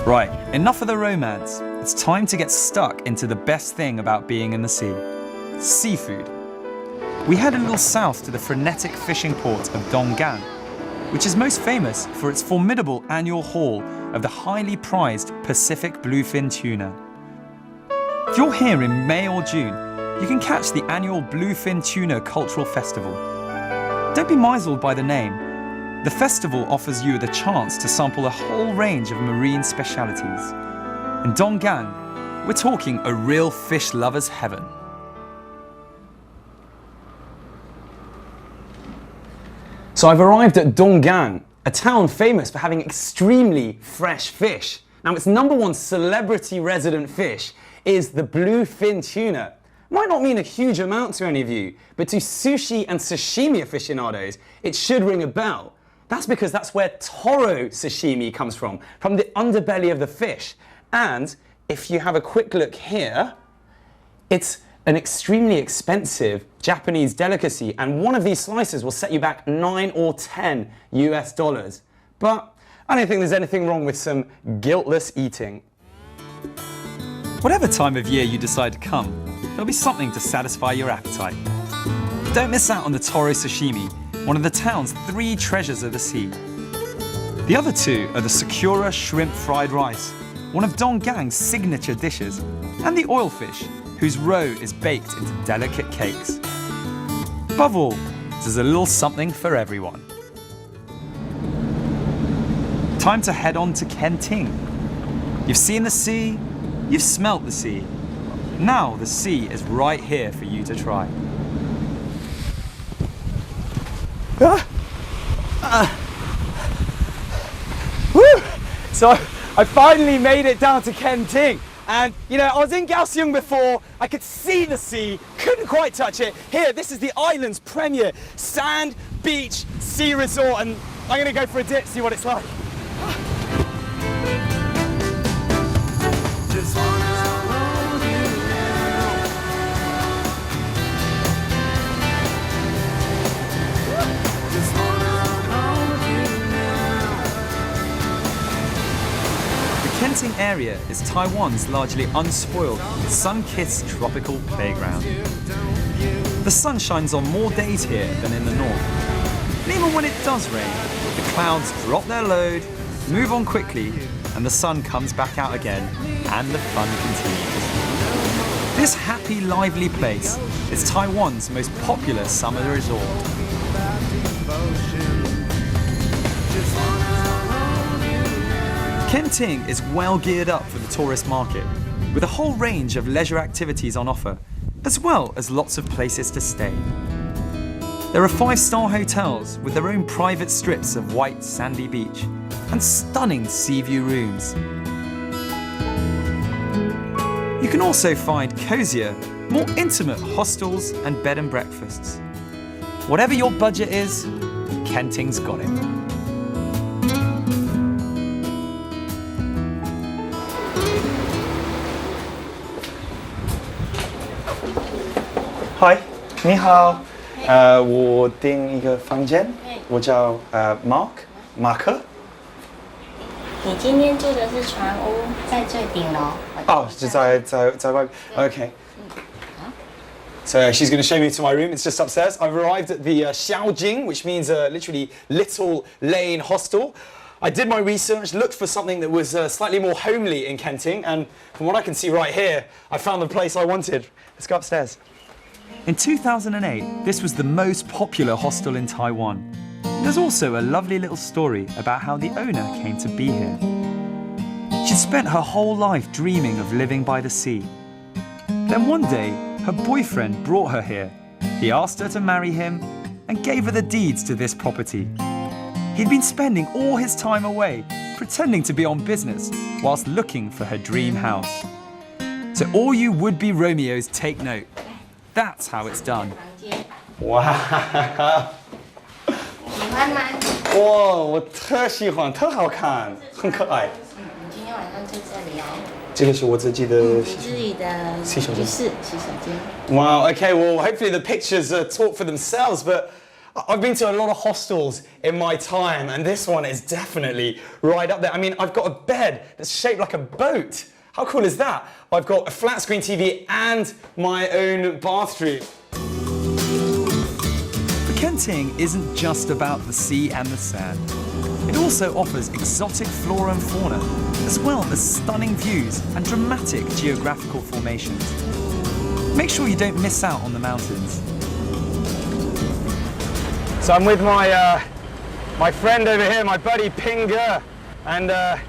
Right, enough of the romance. It's time to get stuck into the best thing about being in the sea. Seafood. We head a little south to the frenetic fishing port of Donggang, which is most famous for its formidable annual haul of the highly prized Pacific bluefin tuna. If you're here in May or June, you can catch the annual Bluefin Tuna Cultural Festival. Don't be misled by the name. The festival offers you the chance to sample a whole range of marine specialities. In Donggang, we're talking a real fish lover's heaven. So I've arrived at Donggang, a town famous for having extremely fresh fish. Now its #1 celebrity resident fish is the bluefin tuna. Might not mean a huge amount to any of you, but to sushi and sashimi aficionados, it should ring a bell. That's because that's where toro sashimi comes from the underbelly of the fish. And if you have a quick look here, it's an extremely expensive Japanese delicacy, and one of these slices will set you back $9 or $10 US. But I don't think there's anything wrong with some guiltless eating. Whatever time of year you decide to come, there'll be something to satisfy your appetite. Don't miss out on the toro sashimi, one of the town's 3 treasures of the sea. The other 2 are the sakura shrimp fried rice, one of Donggang's signature dishes, and the oilfish, whose roe is baked into delicate cakes. Above all, there's a little something for everyone. Time to head on to Kenting. You've seen the sea, you've smelt the sea. Now the sea is right here for you to try. Woo! So I finally made it down to Kenting. And you know, I was in Gaoxiong before, I could see the sea, couldn't quite touch it. Here, this is the island's premier sand, beach, sea resort, and I'm gonna go for a dip, see what it's like. Just wanna hold you now. Just wanna hold you now. The Kenting area is Taiwan's largely unspoiled, sun-kissed tropical playground. The sun shines on more days here than in the north. And even when it does rain, the clouds drop their load, move on quickly, and the sun comes back out again, and the fun continues. This happy, lively place is Taiwan's most popular summer resort. Kenting is well geared up for the tourist market, with a whole range of leisure activities on offer, as well as lots of places to stay. There are 5-star hotels with their own private strips of white sandy beach and stunning sea view rooms. You can also find cozier, more intimate hostels and bed and breakfasts. Whatever your budget is, Kenting's got it. Hi， 你好，我订一个房间，我叫马克。你今天住的是船屋，在最顶楼。哦，就在外 OK. So she's going to show me to my room. It's just upstairs. I've arrived at the Xiaojing, which means literally little lane hostel. I did my research, looked for something that was slightly more homely in Kenting, and from what I can see right here, I found the place I wanted. Let's go upstairs. In 2008, this was the most popular hostel in Taiwan. There's also a lovely little story about how the owner came to be here. She'd spent her whole life dreaming of living by the sea. Then one day, her boyfriend brought her here. He asked her to marry him and gave her the deeds to this property. He'd been spending all his time away, pretending to be on business, whilst looking for her dream house. So all you would-be Romeos take note. That's how it's done. Wow. 喜欢吗？哇，我特喜欢，特好看，很可爱。今天晚上住这里哦。这个是我自己的你自己的浴室、洗手间。 Wow, okay, well, hopefully the pictures talk for themselves, but I've been to a lot of hostels in my time, and this one is definitely right up there. I mean, I've got a bed that's shaped like a boat. How cool is that? I've got a flat screen TV and my own bathroom. But Kenting isn't just about the sea and the sand. It also offers exotic flora and fauna, as well as stunning views and dramatic geographical formations. Make sure you don't miss out on the mountains. So I'm with my friend over here, my buddy Pinger, and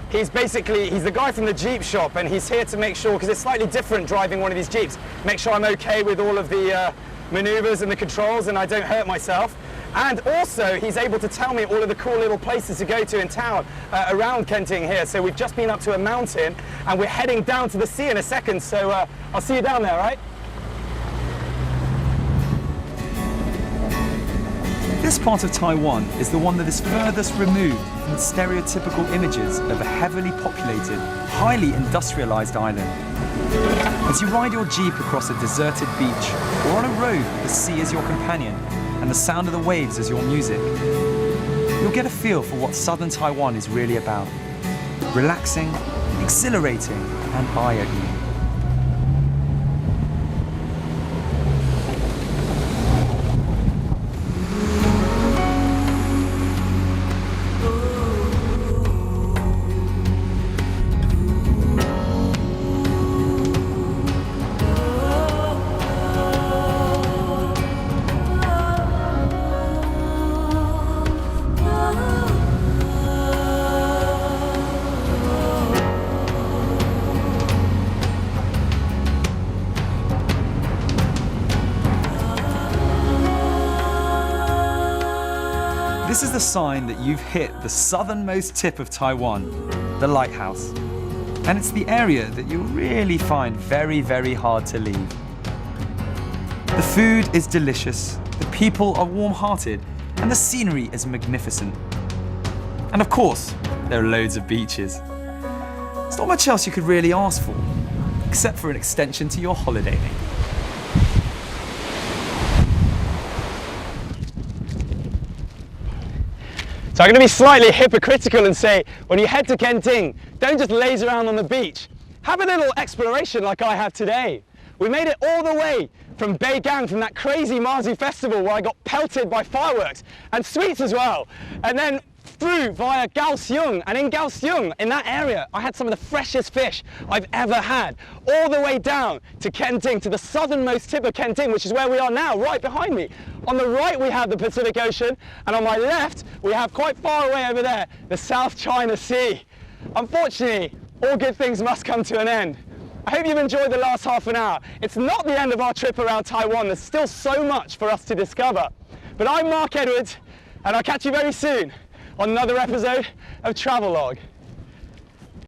he's the guy from the Jeep shop, and he's here to make sure, because it's slightly different driving one of these Jeeps, make sure I'm okay with all of the maneuvers and the controls and I don't hurt myself. And also he's able to tell me all of the cool little places to go to in town around Kenting here. So we've just been up to a mountain and we're heading down to the sea in a second, so I'll see you down there, right? This part of Taiwan is the one that is furthest removed from the stereotypical images of a heavily populated, highly industrialized island. As you ride your Jeep across a deserted beach or on a road with the sea as your companion and the sound of the waves as your music, you'll get a feel for what southern Taiwan is really about. Relaxing, exhilarating, and eye-opening. This is the sign that you've hit the southernmost tip of Taiwan, the lighthouse. And it's the area that you'll really find very, very hard to leave. The food is delicious, the people are warm-hearted, and the scenery is magnificent. And of course, there are loads of beaches. There's not much else you could really ask for, except for an extension to your holiday. So I'm going to be slightly hypocritical and say, when you head to Kenting, don't just laze around on the beach. Have a little exploration like I have today. We made it all the way from Beigang, from that crazy Mazu festival where I got pelted by fireworks and sweets as well. And then through via Gaoxiong, and in Gaoxiong, in that area, I had some of the freshest fish I've ever had, all the way down to Kenting, to the southernmost tip of Kenting, which is where we are now, right behind me. On the right we have the Pacific Ocean, and on my left we have, quite far away over there, the South China Sea. Unfortunately, all good things must come to an end. I hope you've enjoyed the last half an hour. It's not the end of our trip around Taiwan, there's still so much for us to discover. But I'm Marc Edwards, and I'll catch you very soon on another episode of Travelogue.